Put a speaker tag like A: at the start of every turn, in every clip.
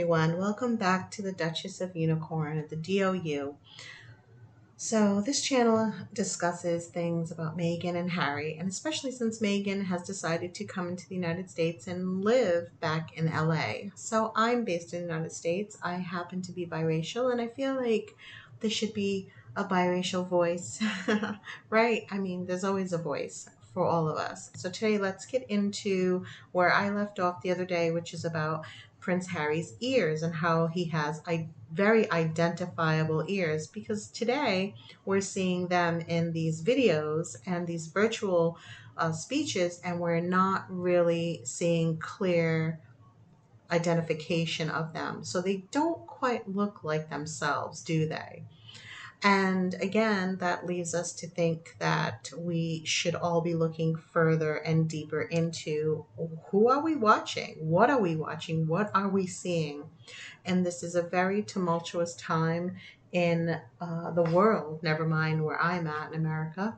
A: everyone. Welcome back to the Duchess of Unicorn, the DOU. So this channel discusses things about Meghan and Harry, and especially since Meghan has decided to come into the United States and live back in LA. So I'm based in the United States. I happen to be biracial, and I feel like there should be a biracial voice, right? I mean, there's always a voice for all of us. So today let's get into where I left off the other day, which is about Prince Harry's ears and how he has very identifiable ears, because today we're seeing them in these videos and these virtual speeches, and we're not really seeing clear identification of them. So they don't quite look like themselves, do they? And again, that leaves us to think that we should all be looking further and deeper into who are we watching? What are we watching? What are we seeing? And this is a very tumultuous time in the world, never mind where I'm at in America.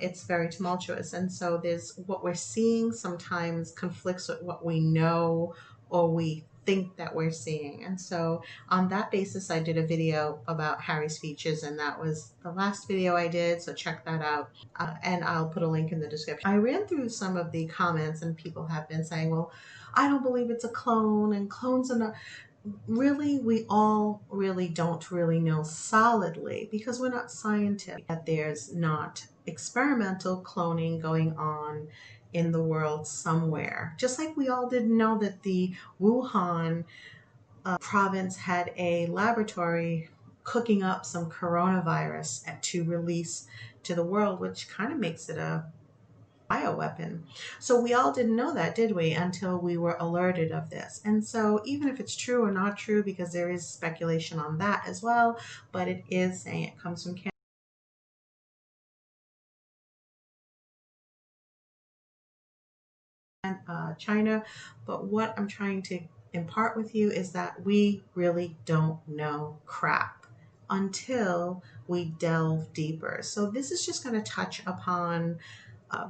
A: It's very tumultuous. And so there's what we're seeing sometimes conflicts with what we know or we think that we're seeing. And so on that basis, I did a video about Harry's features, and that was the last video I did. So check that out. And I'll put a link in the description. I ran through some of the comments, and people have been saying, well, I don't believe it's a clone, and clones are not. Really, we all really don't really know solidly, because we're not scientists, that there's not experimental cloning going on in the world somewhere. Just like we all didn't know that the Wuhan province had a laboratory cooking up some coronavirus to release to the world, which kind of makes it a bioweapon. So we all didn't know that, did we, until we were alerted of this. And so even if it's true or not true, because there is speculation on that as well, but it is saying it comes from China. But what I'm trying to impart with you is that we really don't know crap until we delve deeper. So this is just going to touch upon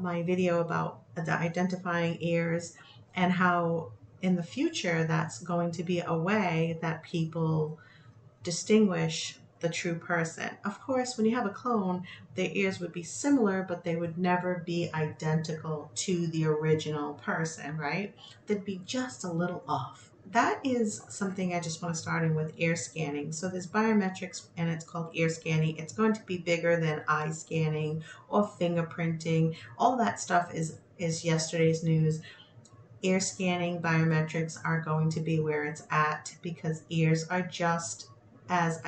A: my video about the identifying ears, and how in the future that's going to be a way that people distinguish the true person. Of course, when you have a clone, their ears would be similar, but they would never be identical to the original person, right? They'd be just a little off. That is something I just want to start in with ear scanning. So there's biometrics, and it's called ear scanning. It's going to be bigger than eye scanning or fingerprinting. All that stuff is yesterday's news. Ear scanning, biometrics are going to be where it's at, because ears are just as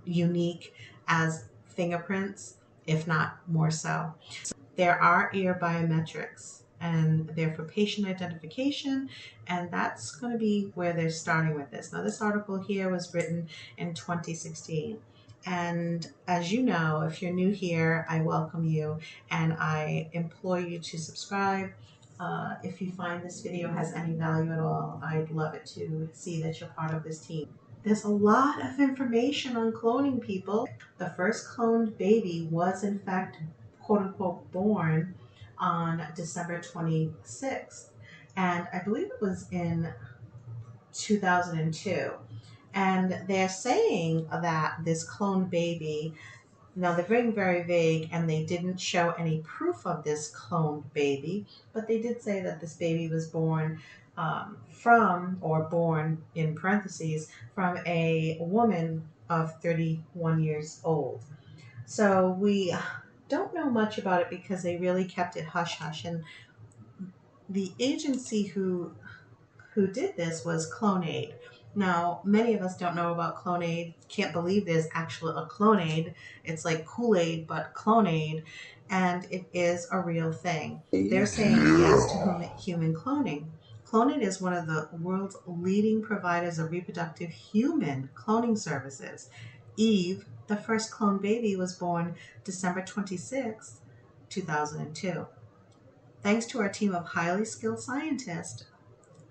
A: unique as fingerprints, if not more so. So there are ear biometrics, and they're for patient identification, and that's going to be where they're starting with this. Now, this article here was written in 2016. And as you know, if you're new here, I welcome you, and I implore you to subscribe. If you find this video has any value at all, I'd love it to see that you're part of this team. There's a lot of information on cloning, people. The first cloned baby was in fact, quote unquote, born on December 26th. And I believe it was in 2002. And they're saying that this cloned baby, now they're very, very vague, and they didn't show any proof of this cloned baby, but they did say that this baby was born born in parentheses, from a woman of 31 years old. So we don't know much about it because they really kept it hush-hush. And the agency who did this was Clonaid. Now, many of us don't know about Clonaid, can't believe there's actually a Clonaid. It's like Kool-Aid, but Clonaid, and it is a real thing. They're saying yes to human cloning. Clonaid is one of the world's leading providers of reproductive human cloning services. Eve, the first cloned baby, was born December 26, 2002. Thanks to our team of highly skilled scientists,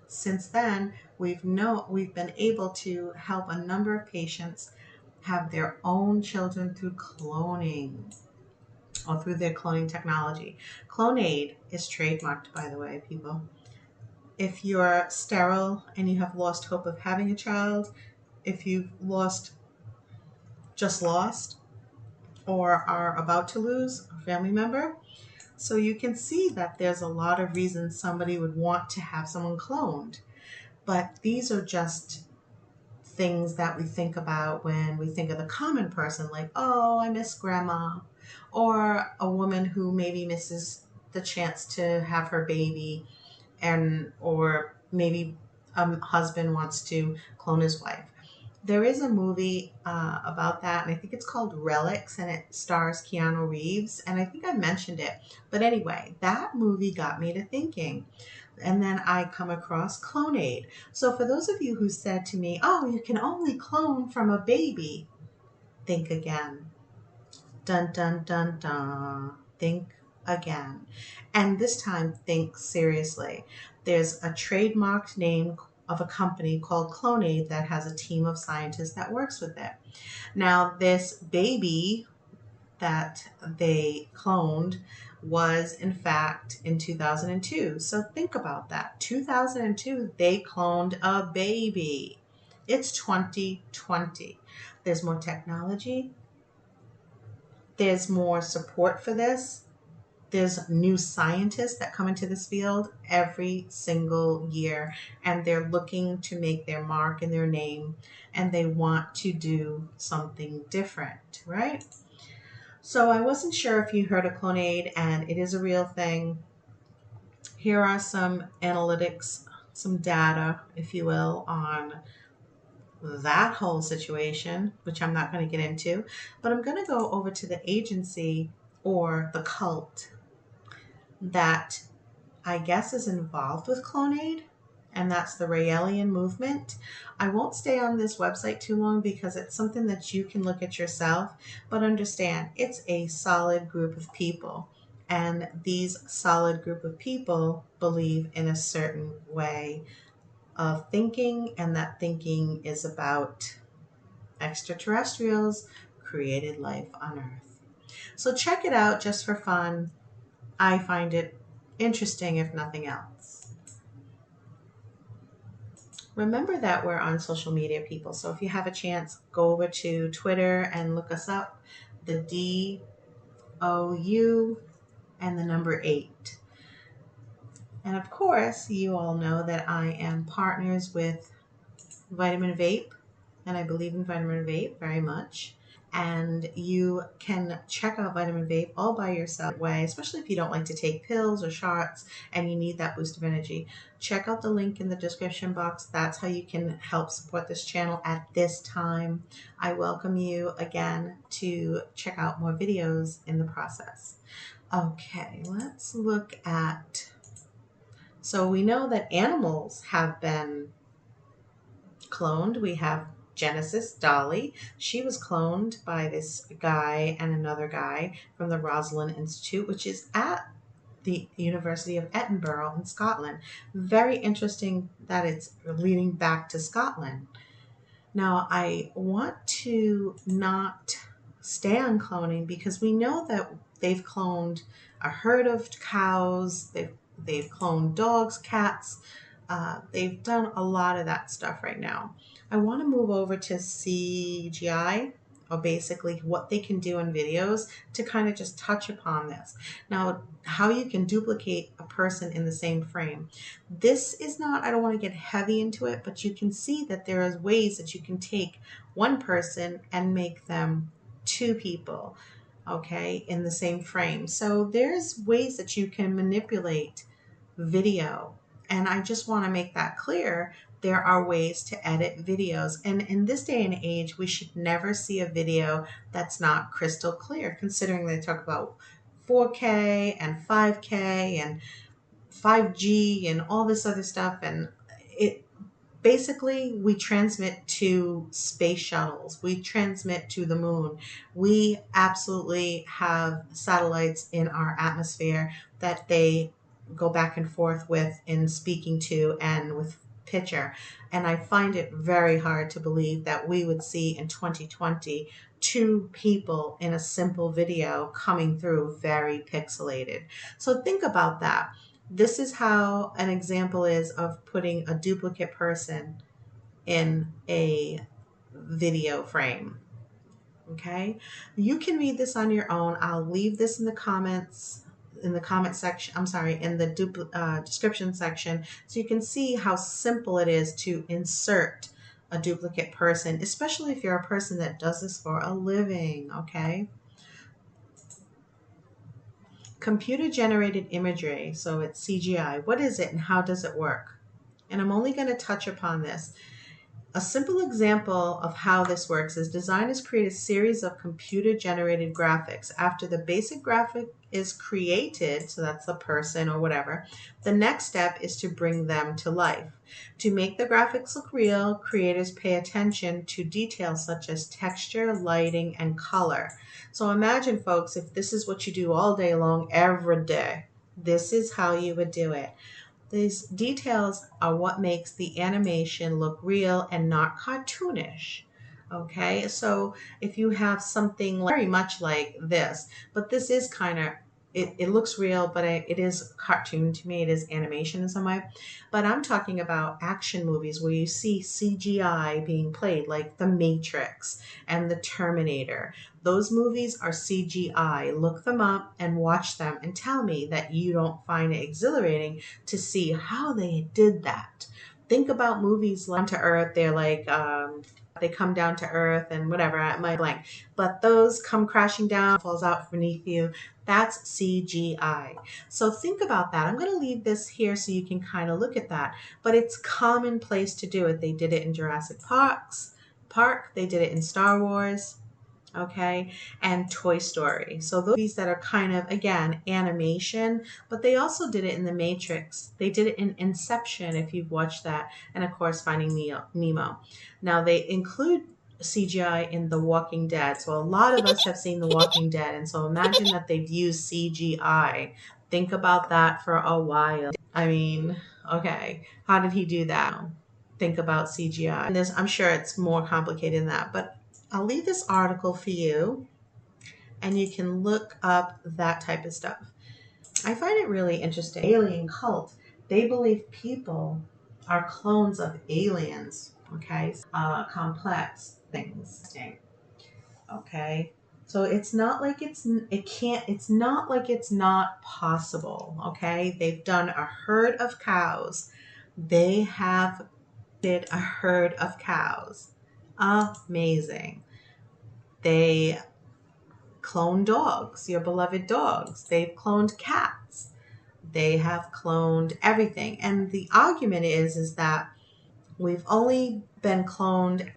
A: since then, we've been able to help a number of patients have their own children through cloning, or through their cloning technology. Clonaid is trademarked, by the way, people. if you're sterile and you have lost hope of having a child, if you've just lost, or are about to lose a family member. So you can see that there's a lot of reasons somebody would want to have someone cloned. But these are just things that we think about when we think of the common person, like, oh, I miss grandma, or a woman who maybe misses the chance to have her baby, and or maybe a husband wants to clone his wife. There is a movie about that, and I think it's called Relics, and it stars Keanu Reeves, and I think I mentioned it. But anyway, that movie got me to thinking. And then I come across Clonaid. So for those of you who said to me, oh, you can only clone from a baby, think again. Dun, dun, dun, dun. Think again. And this time, think seriously. There's a trademarked name of a company called Clonaid that has a team of scientists that works with it. Now, this baby that they cloned was in fact in 2002. So think about that. 2002, they cloned a baby. It's 2020. There's more technology. There's more support for this. There's new scientists that come into this field every single year, and they're looking to make their mark and their name, and they want to do something different, right? So I wasn't sure if you heard of Clonaid, and it is a real thing. Here are some analytics, some data, if you will, on that whole situation, which I'm not going to get into, but I'm going to go over to the agency or the cult that I guess is involved with Clonaid, and that's the Raelian movement. I won't stay on this website too long because it's something that you can look at yourself, but understand it's a solid group of people, and these solid group of people believe in a certain way of thinking, and that thinking is about extraterrestrials created life on Earth. So check it out just for fun. I find it interesting, if nothing else. Remember that we're on social media, people. So if you have a chance, go over to Twitter and look us up, the DOU and the number 8. And of course, you all know that I am partners with Vitamin Vape, and I believe in Vitamin Vape very much. And you can check out Vitamin Vape all by yourself way, especially if you don't like to take pills or shots and you need that boost of energy. Check out the link in the description box. That's how you can help support this channel at this time. I welcome you again to check out more videos in the process. Okay, let's look at, so we know that animals have been cloned. We have Genesis Dolly. She was cloned by this guy and another guy from the Rosalind Institute, which is at the University of Edinburgh in Scotland. Very interesting that it's leading back to Scotland. Now, I want to not stay on cloning because we know that they've cloned a herd of cows, they've cloned dogs, cats, they've done a lot of that stuff right now. I want to move over to CGI, or basically what they can do in videos, to kind of just touch upon this. Now, how you can duplicate a person in the same frame. This is not, I don't want to get heavy into it, but you can see that there are ways that you can take one person and make them two people, okay, in the same frame. So there's ways that you can manipulate video. And I just want to make that clear. There are ways to edit videos. And in this day and age, we should never see a video that's not crystal clear, considering they talk about 4K and 5K and 5G and all this other stuff. And it basically, we transmit to space shuttles. We transmit to the moon. We absolutely have satellites in our atmosphere that they go back and forth with in speaking to and with picture. And I find it very hard to believe that we would see in 2020 two people in a simple video coming through very pixelated. So think about that. This is how an example is of putting a duplicate person in a video frame. Okay, you can read this on your own. I'll leave this in the comments, in the comment section. I'm sorry, in the description section, so you can see how simple it is to insert a duplicate person, especially if you're a person that does this for a living. Okay. Computer generated imagery, so it's CGI. What is it and how does it work? And I'm only going to touch upon this. A simple example of how this works is designers create a series of computer-generated graphics. After the basic graphic is created, so that's the person or whatever, the next step is to bring them to life. To make the graphics look real, creators pay attention to details such as texture, lighting, and color. So imagine, folks, if this is what you do all day long, every day, this is how you would do it. These details are what makes the animation look real and not cartoonish. Okay, so if you have something very much like this, but this is kind of, it looks real, but it is cartoon to me. It is animation in some way. But I'm talking about action movies where you see CGI being played, like The Matrix and The Terminator. Those movies are CGI. Look them up and watch them and tell me that you don't find it exhilarating to see how they did that. Think about movies like To Earth. They're like, they come down to earth and whatever, at my blank. But those come crashing down, falls out beneath you. That's CGI. So think about that. I'm going to leave this here so you can kind of look at that. But it's commonplace to do it. They did it in Jurassic Park. They did it in Star Wars. Okay, and Toy Story. So those movies that are kind of, again, animation, but they also did it in The Matrix. They did it in Inception, if you've watched that, and of course Finding Nemo. Now they include CGI in The Walking Dead. So a lot of us have seen The Walking Dead, and so imagine that they've used CGI. Think about that for a while. I mean, okay, how did he do that? Think about CGI. And I'm sure it's more complicated than that, but I'll leave this article for you and you can look up that type of stuff. I find it really interesting. Alien cult, they believe people are clones of aliens, okay? Complex things. Okay. So it's not like it's not like it's not possible, okay? They've done a herd of cows. They have did a herd of cows. Amazing. They clone dogs, your beloved dogs. They've cloned cats. They have cloned everything. And the argument is that we've only been cloned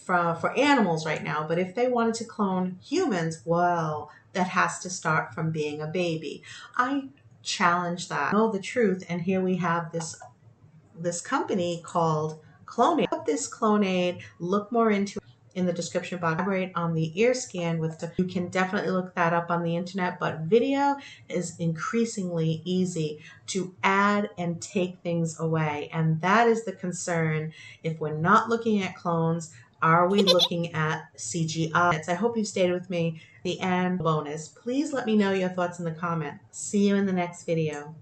A: for animals right now, but if they wanted to clone humans, well, that has to start from being a baby. I challenge that. I know the truth, and here we have this company called Clonade. This Clonade, look more into it in the description box. Elaborate on the ear scan you can definitely look that up on the internet, but video is increasingly easy to add and take things away. And that is the concern. If we're not looking at clones, are we looking at CGI? I hope you've stayed with me. The end bonus. Please let me know your thoughts in the comments. See you in the next video.